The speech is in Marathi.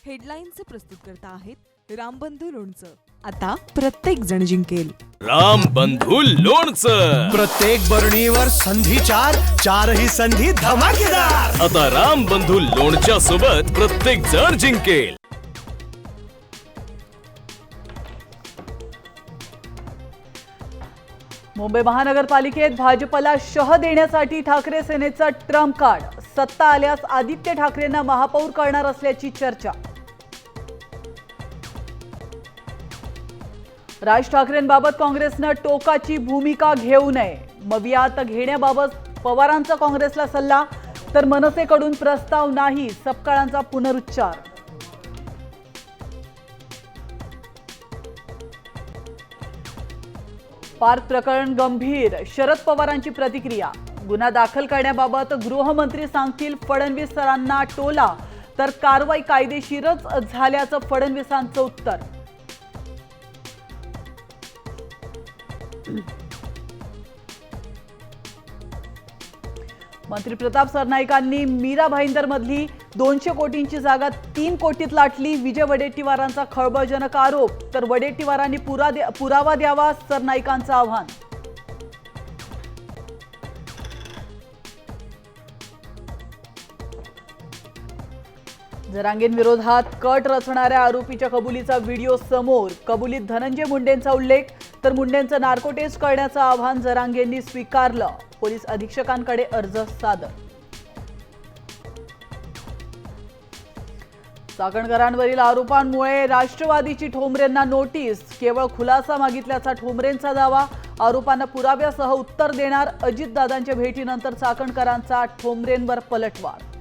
हेडलाईनचे प्रस्तुतकर्ता आहेत रामबंधू लोणचं। आता प्रत्येक जण जिंकेल। रामबंधू लोणचं। प्रत्येक बरणीवर संधी चारही संधी धमाकेदार। आता रामबंधू लोणच्या सोबत प्रत्येक जण जिंकेल। मुंबई महानगरपालिकेत भाजपला शह देण्यासाठी ठाकरे सेनेचा ट्रम्प कार्ड। सत्ता आल्यास आदित्य ठाकरेंना महापौर करणार असल्याची चर्चा। राज ठाकरेंबाबत काँग्रेसनं टोकाची भूमिका घेऊ नये। मवियात घेण्याबाबत पवारांचा काँग्रेसला सल्ला, तर मनसेकडून प्रस्ताव नाही, सपकाळांचा पुनरुच्चार। पार्क प्रकरण गंभीर, शरद पवारांची प्रतिक्रिया। गुन्हा दाखल करण्याबाबत गृहमंत्री सांगतील, फडणवीस सरांना टोला, तर कारवाई कायदेशीरच झाल्याचं फडणवीसांचं उत्तर। मंत्री प्रताप सरनाईकांनी मीरा भाईंदर मधली 200 कोटींची जागा 3 कोटीत लाटली। विजय वडेट्टीवारांचा खळबळजनक आरोप, तर वडेट्टीवारांनी पुरावा द्यावा, सरनाईकांचं आव्हान। जरांगेंविरोधात कट रचणाऱ्या आरोपीच्या कबुलीचा व्हिडिओ समोर। कबुलीत धनंजय मुंडेंचा उल्लेख, तर मुंडेंचं नार्को टेस्ट करण्याचं आव्हान जरांगेंनी स्वीकारलं। पोलीस अधीक्षकांकडे अर्ज सादर। चाकणकरांवरील आरोपांमुळे राष्ट्रवादीची ठोंबरेंना नोटीस, केवळ खुलासा मागितल्याचा ठोंबरेंचा दावा। आरोपांना पुराव्यासह उत्तर देणार। अजितदादांच्या भेटीनंतर चाकणकरांचा ठोंबरेंवर पलटवार।